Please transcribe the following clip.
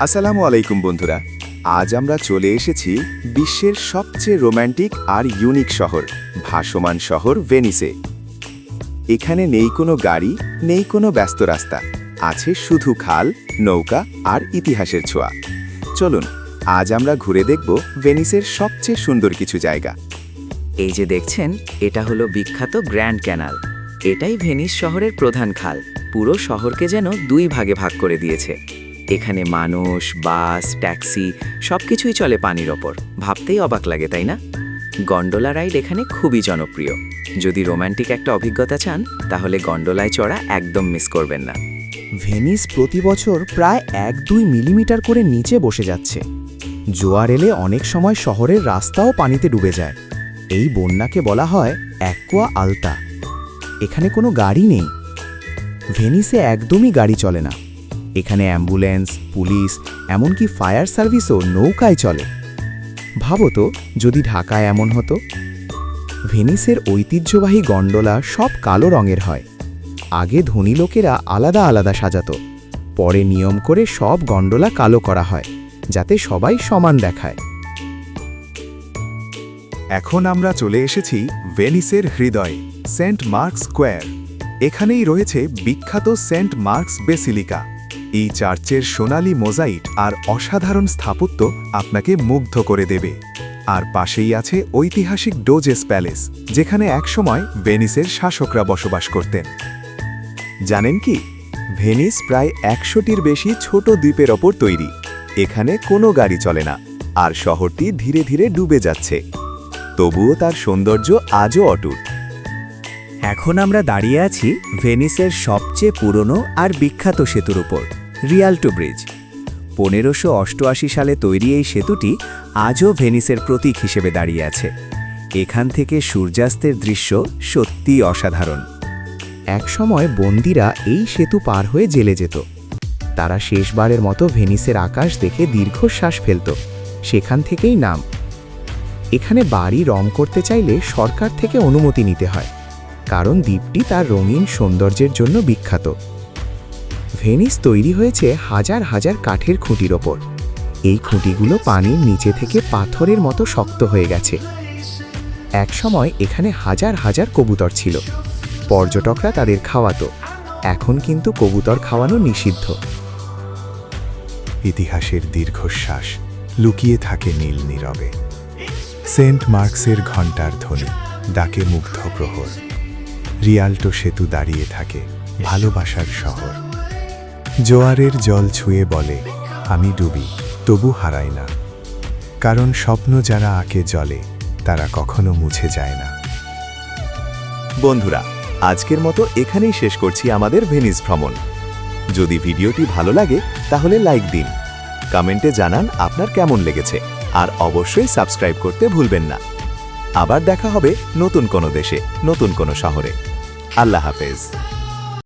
আসসালামু আলাইকুম বন্ধুরা, আজ আমরা চলে এসেছি বিশ্বের সবচেয়ে রোম্যান্টিক আর ইউনিক শহর, ভাসমান শহর ভেনিসে। এখানে নেই কোনো গাড়ি, নেই কোনো ব্যস্ত রাস্তা, আছে শুধু খাল, নৌকা আর ইতিহাসের ছোঁয়া। চলুন আজ আমরা ঘুরে দেখব ভেনিসের সবচেয়ে সুন্দর কিছু জায়গা। এই যে দেখছেন, এটা হলো বিখ্যাত গ্র্যান্ড ক্যানাল। এটাই ভেনিস শহরের প্রধান খাল। পুরো শহরকে যেন দুই ভাগে ভাগ করে দিয়েছে। এখানে মানুষ, বাস, ট্যাক্সি সবকিছুই চলে পানির ওপর। ভাবতেই অবাক লাগে, তাই না? গন্ডোলা রাইড এখানে খুবই জনপ্রিয়। যদি রোম্যান্টিক একটা অভিজ্ঞতা চান, তাহলে গন্ডোলায় চড়া একদম মিস করবেন না। ভেনিস প্রতি বছর প্রায় 1-2 মিলিমিটার করে নিচে বসে যাচ্ছে। জোয়ার এলে অনেক সময় শহরের রাস্তাও পানিতে ডুবে যায়। এই বন্যাকে বলা হয় অ্যাকুয়া আলতা। এখানে কোনো গাড়ি নেই। ভেনিসে একদমই গাড়ি চলে না। এখানে অ্যাম্বুলেন্স, পুলিশ, এমনকি ফায়ার সার্ভিসও নৌকায় চলে। ভাবো তো যদি ঢাকায় এমন হতো। ভেনিসের ঐতিহ্যবাহী গন্ডোলা সব কালো রঙের হয়। আগে ধনী লোকেরা আলাদা আলাদা সাজাতো, পরে নিয়ম করে সব গন্ডোলা কালো করা হয়, যাতে সবাই সমান দেখায়। এখন আমরা চলে এসেছি ভেনিসের হৃদয়ে, সেন্ট মার্ক স্কোয়ার। এখানেই রয়েছে বিখ্যাত সেন্ট মার্কস বেসিলিকা। এই চার্চের সোনালী মোজাইট আর অসাধারণ স্থাপত্য আপনাকে মুগ্ধ করে দেবে। আর পাশেই আছে ঐতিহাসিক ডোজেস প্যালেস, যেখানে একসময় ভেনিসের শাসকরা বসবাস করতেন। জানেন কি, ভেনিস প্রায় 100টির বেশি ছোট দ্বীপের ওপর তৈরি। এখানে কোনো গাড়ি চলে না, আর শহরটি ধীরে ধীরে ডুবে যাচ্ছে। তবুও তার সৌন্দর্য আজও অটুট। এখন আমরা দাঁড়িয়ে আছি ভেনিসের সবচেয়ে পুরনো আর বিখ্যাত সেতুর উপর, রিয়ালটো ব্রিজ। 1588 সালে তৈরি এই সেতুটি আজও ভেনিসের প্রতীক হিসেবে দাঁড়িয়ে আছে। এখান থেকে সূর্যাস্তের দৃশ্য সত্যিই অসাধারণ। একসময় বন্দীরা এই সেতু পার হয়ে জেলে যেত। তারা শেষবারের মতো ভেনিসের আকাশ দেখে দীর্ঘশ্বাস ফেলত। সেখান থেকেই নাম। এখানে বাড়ি রং করতে চাইলে সরকার থেকে অনুমতি নিতে হয়, কারণ দ্বীপটি তার রঙিন সৌন্দর্যের জন্য বিখ্যাত। ভেনিস তৈরি হয়েছে হাজার হাজার কাঠের খুঁটির ওপর। এই খুঁটিগুলো পানির নিচে থেকে পাথরের মতো শক্ত হয়ে গেছে। একসময় এখানে হাজার হাজার কবুতর ছিল। পর্যটকরা তাদের খাওয়াতো। এখন কিন্তু কবুতর খাওয়ানো নিষিদ্ধ। ইতিহাসের দীর্ঘশ্বাস লুকিয়ে থাকে নীল নীরবে। সেন্ট মার্কসের ঘণ্টার ধ্বনি ডাকে মুগ্ধ প্রহর। রিয়ালটো সেতু দাঁড়িয়ে থাকে ভালোবাসার শহর। জোয়ারের জল ছুঁয়ে বলে, আমি ডুবি তবু হারাই না। কারণ স্বপ্ন যারা আঁকে জলে, তারা কখনো মুছে যায় না। বন্ধুরা, আজকের মতো এখানেই শেষ করছি আমাদের ভেনিস ভ্রমণ। যদি ভিডিওটি ভালো লাগে তাহলে লাইক দিন, কমেন্টে জানান আপনার কেমন লেগেছে, আর অবশ্যই সাবস্ক্রাইব করতে ভুলবেন না। আবার দেখা হবে নতুন কোনো দেশে, নতুন কোনো শহরে। আল্লাহ হাফেজ।